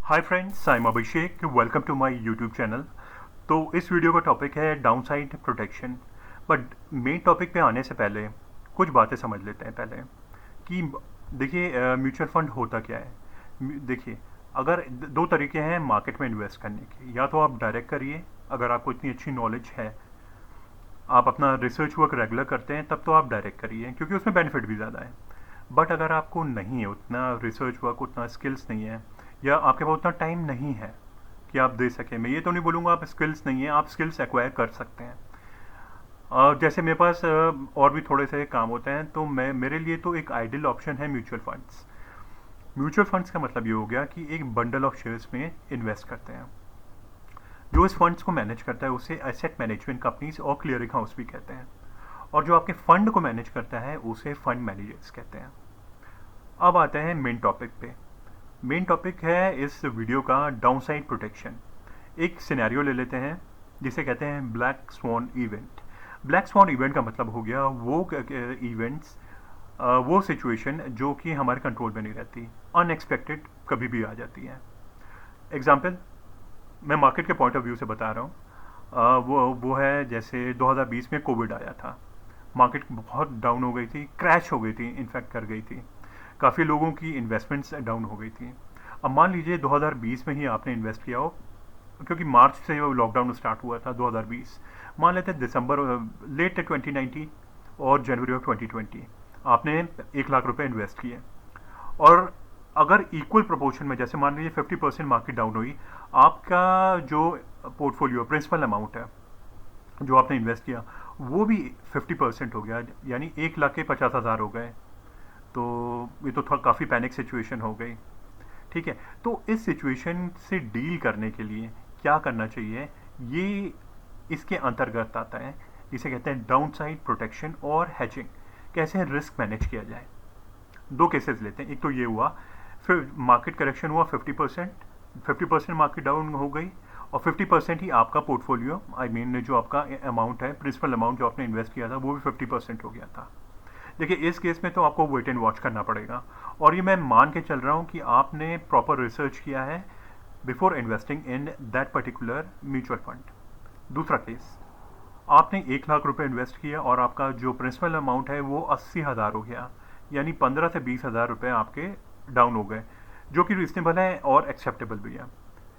Hi friends, I am Abhishek. Welcome to my YouTube channel. तो इस video का topic है downside protection. But main topic पे आने से पहले कुछ बातें समझ लेते हैं पहले कि देखिए म्यूचुअल फंड होता क्या है। देखिए, अगर दो तरीके हैं मार्केट में इन्वेस्ट करने के। या तो आप डायरेक्ट करिए, अगर आपको इतनी अच्छी नॉलेज है, आप अपना रिसर्च वर्क रेगुलर करते हैं, तब तो आप डायरेक्ट करिए क्योंकि उसमें बेनिफिट भी ज़्यादा है। बट अगर आपको नहीं है उतना रिसर्च वर्क, उतना स्किल्स नहीं है, या आपके पास उतना टाइम नहीं है कि आप दे सकें, मैं ये तो नहीं बोलूँगा आप स्किल्स नहीं है, आप स्किल्स एक्वायर कर सकते हैं। जैसे मेरे पास और भी थोड़े से काम होते हैं, तो मैं मेरे लिए तो एक आइडियल ऑप्शन है म्यूचुअल फंड्स। म्यूचुअल फंड्स का मतलब ये हो गया कि एक बंडल ऑफ शेयर्स में इन्वेस्ट करते हैं। जो इस फंड्स को मैनेज करता है उसे एसेट मैनेजमेंट कंपनीज और क्लियरिंग हाउस भी कहते हैं। और जो आपके फंड को मैनेज करता है उसे फंड मैनेजर्स कहते हैं। अब आते हैं मेन टॉपिक पे। मेन टॉपिक है इस वीडियो का डाउनसाइड प्रोटेक्शन। एक सिनेरियो ले लेते हैं जिसे कहते हैं black sworn event. Black sworn event का मतलब हो गया वो इवेंट्स, वो सिचुएशन जो कि हमारे कंट्रोल में नहीं रहती, अनएक्सपेक्टेड कभी भी आ जाती है। एग्जाम्पल मैं मार्केट के पॉइंट ऑफ व्यू से बता रहा हूँ। वो है जैसे 2020 में कोविड आया था। मार्केट बहुत डाउन हो गई थी, क्रैश हो गई थी, इनफैक्ट कर गई थी। काफ़ी लोगों की इन्वेस्टमेंट्स डाउन हो गई थी। अब मान लीजिए 2020 में ही आपने इन्वेस्ट किया हो, क्योंकि मार्च से वो लॉकडाउन स्टार्ट हुआ था 2020। मान लेते हैं दिसंबर लेट 2019 और जनवरी ऑफ 2020 आपने 1 लाख रुपए इन्वेस्ट किए। और अगर इक्वल प्रोपोर्शन में, जैसे मान लीजिए 50% मार्केट डाउन हुई, आपका जो पोर्टफोलियो प्रिंसिपल अमाउंट है जो आपने इन्वेस्ट किया वो भी 50% हो गया, यानी 1,50,000 हो गए। तो ये तो थोड़ा काफ़ी पैनिक सिचुएशन हो गई। ठीक है, तो इस सिचुएशन से डील करने के लिए क्या करना चाहिए, ये इसके अंतर्गत आता है, जिसे कहते हैं डाउन साइड प्रोटेक्शन और हैचिंग। कैसे रिस्क मैनेज किया जाए। दो केसेस लेते हैं। एक तो ये हुआ, फिर मार्केट करेक्शन हुआ 50%, 50% मार्केट डाउन हो गई और 50% ही आपका पोर्टफोलियो, आई मीन जो आपका अमाउंट है, प्रिंसिपल अमाउंट जो आपने इन्वेस्ट किया था, वो भी 50% हो गया था। देखिए, इस केस में तो आपको वेट एंड वॉच करना पड़ेगा। और ये मैं मान के चल रहा हूँ कि आपने प्रॉपर रिसर्च किया है before investing in that particular mutual fund. दूसरा केस, आपने 1 लाख रुपए इन्वेस्ट किया और आपका जो प्रिंसिपल अमाउंट है वो 80,000 हो गया, यानी 15 से 20,000 रुपये आपके डाउन हो गए, जो कि रिजनेबल है और एक्सेप्टेबल भी है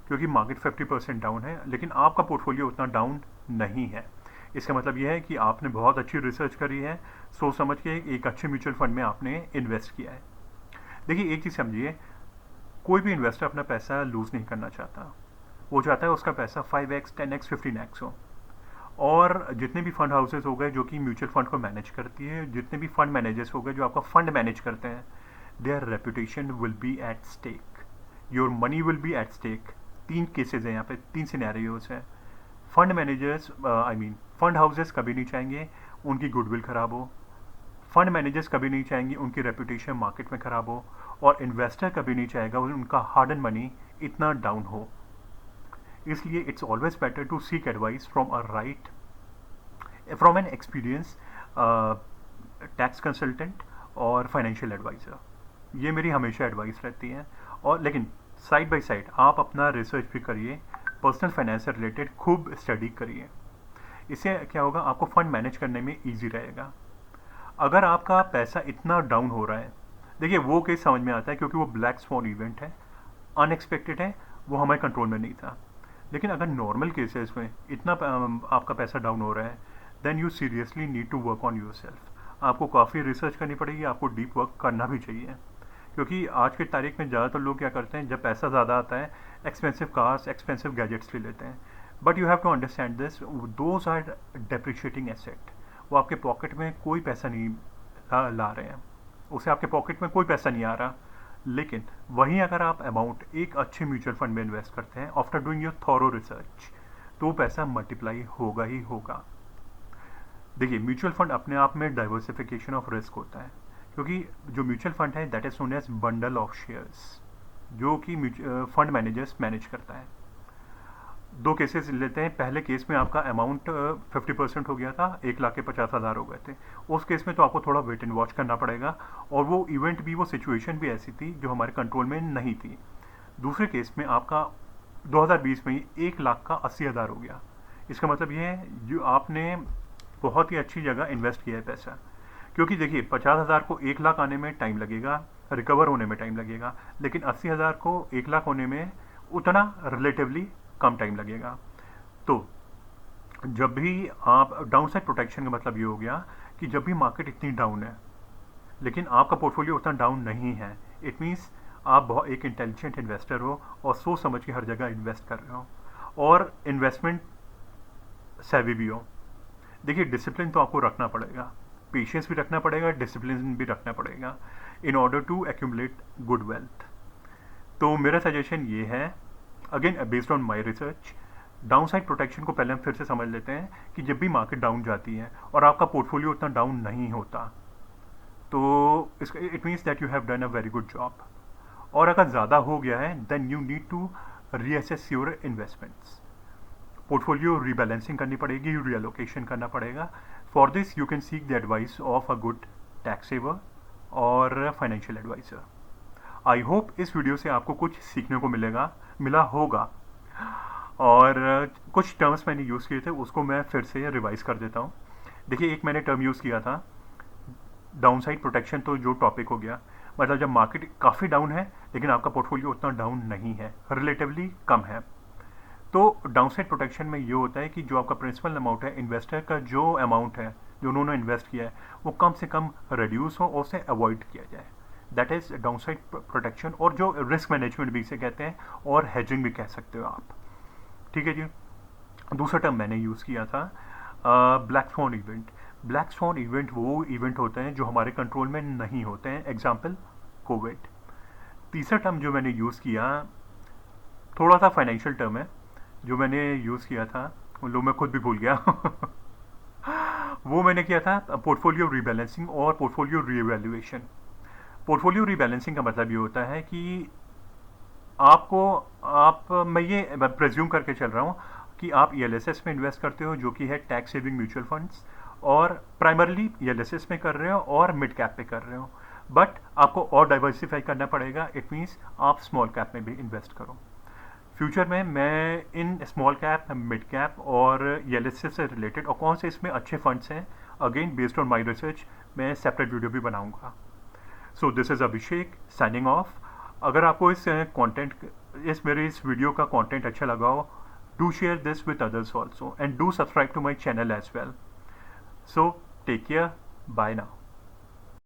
क्योंकि मार्केट 50% डाउन है, लेकिन आपका पोर्टफोलियो उतना डाउन नहीं है। इसका मतलब यह है कि आपने बहुत अच्छी रिसर्च करी है, सोच समझ के एक अच्छे म्यूचुअल फंड में आपने इन्वेस्ट किया है। देखिए, एक चीज़ समझिए, कोई भी इन्वेस्टर अपना पैसा लूज़ नहीं करना चाहता। वो चाहता है उसका पैसा 5x 10x 15x हो। और जितने भी फंड हाउसेस हो गए जो कि म्यूचुअल फंड को मैनेज करती है, जितने भी फंड मैनेजर्स हो गए जो आपका फंड मैनेज करते हैं, their reputation will be at stake, your money will be at stake. तीन केसेस हैं यहाँ पे, तीन सिनेरियोज हैं। Fund managers, I mean fund houses कभी नहीं चाहेंगे उनकी गुडविल खराब हो, फंड मैनेजर्स कभी नहीं चाहेंगे उनकी रेपुटेशन मार्केट में खराब हो, और इन्वेस्टर कभी नहीं चाहेगा उनका हार्ड एंड मनी इतना डाउन हो। इसलिए it's always better to seek advice from an experience tax consultant और फाइनेंशियल एडवाइज़र। ये मेरी हमेशा एडवाइस रहती है। और लेकिन साइड बाय साइड आप अपना रिसर्च भी करिए, पर्सनल फाइनेंस से रिलेटेड खूब स्टडी करिए। इससे क्या होगा, आपको फंड मैनेज करने में ईजी रहेगा। अगर आपका पैसा इतना डाउन हो रहा है, देखिए वो केस समझ में आता है क्योंकि वो ब्लैक स्वॉन इवेंट है, अनएक्सपेक्टेड है, वो हमारे कंट्रोल में नहीं था। लेकिन अगर नॉर्मल केसेस में इतना आपका पैसा डाउन हो रहा है, then you seriously need to work on yourself. आपको काफ़ी रिसर्च करनी पड़ेगी, आपको डीप वर्क करना भी चाहिए। क्योंकि आज की तारीख में ज़्यादातर लोग क्या करते हैं, जब पैसा ज़्यादा आता है एक्सपेंसिव कार्स, एक्सपेंसिव गैजेट्स ले लेते हैं। But you have to understand this, those are depreciating asset. वो आपके पॉकेट में कोई पैसा नहीं ला रहे हैं, उसे आपके पॉकेट में कोई पैसा नहीं आ रहा। लेकिन वहीं अगर आप अमाउंट एक अच्छे म्यूचुअल फंड में इन्वेस्ट करते हैं after doing your thorough research, तो वो पैसा मल्टीप्लाई होगा ही होगा। देखिए, म्यूचुअल फंड अपने आप में डाइवर्सिफिकेशन ऑफ रिस्क होता है, क्योंकि जो म्यूचुअल फंड है that is known as bundle of shares, जो कि फंड मैनेजर्स मैनेज करता है। दो केसेस लेते हैं। पहले केस में आपका अमाउंट 50% हो गया था, 1,50,000 हो गए थे। उस केस में तो आपको थोड़ा वेट एंड वॉच करना पड़ेगा, और वो इवेंट भी, वो सिचुएशन भी ऐसी थी जो हमारे कंट्रोल में नहीं थी। दूसरे केस में आपका 2020 में ही 1 लाख का 80,000 हो गया। इसका मतलब ये है जो आपने बहुत ही अच्छी जगह इन्वेस्ट किया है पैसा। क्योंकि देखिए 50,000 को 1 लाख आने में टाइम लगेगा, रिकवर होने में टाइम लगेगा, लेकिन 80,000 को 1 लाख होने में उतना रिलेटिवली कम टाइम लगेगा। तो जब भी आप डाउन साइड प्रोटेक्शन का मतलब ये हो गया कि जब भी मार्केट इतनी डाउन है लेकिन आपका पोर्टफोलियो उतना डाउन नहीं है, इट मीन्स आप बहुत एक इंटेलिजेंट इन्वेस्टर हो और सोच समझ के हर जगह इन्वेस्ट कर रहे हो और इन्वेस्टमेंट सेवी भी हो। देखिए डिसिप्लिन तो आपको रखना पड़ेगा, पेशेंस भी रखना पड़ेगा, डिसिप्लिन भी रखना पड़ेगा in order to accumulate good wealth. तो मेरा सजेशन ये है, again based on my research, downside protection को पहले हम फिर से समझ लेते हैं कि जब भी मार्केट डाउन जाती है और आपका पोर्टफोलियो उतना डाउन नहीं होता तो इसका it means that you have done a very good job. और अगर ज़्यादा हो गया है then you need to reassess your investments, portfolio rebalancing करनी पड़ेगी, रीअलोकेशन करना पड़ेगा। For this you can seek the advice of a good tax saver और फाइनेंशियल एडवाइज़र। आई होप इस वीडियो से आपको कुछ सीखने को मिला होगा। और कुछ टर्म्स मैंने यूज़ किए थे उसको मैं फिर से रिवाइज कर देता हूँ। देखिए एक मैंने टर्म यूज़ किया था डाउन साइड प्रोटेक्शन, तो जो टॉपिक हो गया मतलब जब मार्केट काफ़ी डाउन है लेकिन आपका पोर्टफोलियो उतना डाउन नहीं है, रिलेटिवली कम है। तो डाउन साइड प्रोटेक्शन में ये होता है कि जो आपका प्रिंसिपल अमाउंट है, इन्वेस्टर का जो अमाउंट है जो उन्होंने इन्वेस्ट किया है वो कम से कम रिड्यूस हो और उसे अवॉइड किया जाए। That is down side protection, और जो रिस्क मैनेजमेंट भी इसे कहते हैं और हेजिंग भी कह सकते हो आप। ठीक है जी। दूसरा टर्म मैंने यूज़ किया था black sworn event. Black sworn event वो इवेंट होते हैं जो हमारे कंट्रोल में नहीं होते हैं, एग्जाम्पल कोविड। तीसरा टर्म जो मैंने यूज़ किया थोड़ा सा फाइनेंशियल टर्म है, जो मैंने यूज़ किया था लो मैं खुद भी भूल गया वो मैंने किया था पोर्टफोलियो रीबैलेंसिंग और पोर्टफोलियो रीवैल्यूएशन। पोर्टफोलियो रीबैलेंसिंग का मतलब ये होता है कि मैं ये प्रेज्यूम करके चल रहा हूँ कि आप ELSS में इन्वेस्ट करते हो जो कि है टैक्स सेविंग म्यूचुअल फंड्स, और प्राइमरली ELSS में कर रहे हो और मिड कैप पे कर रहे हो, बट आपको और डाइवर्सिफाई करना पड़ेगा। इट मीन्स आप स्मॉल कैप में भी इन्वेस्ट करो। फ्यूचर में मैं in small cap, mid cap और ELSS से रिलेटेड और कौन से इसमें अच्छे फंड्स हैं, again based on my research मैं सेपरेट वीडियो भी बनाऊंगा। So this is Abhishek signing off. अगर आपको इस मेरे इस वीडियो का कंटेंट अच्छा लगा हो, do share this with others also and do subscribe to my channel as well. So take care, bye now.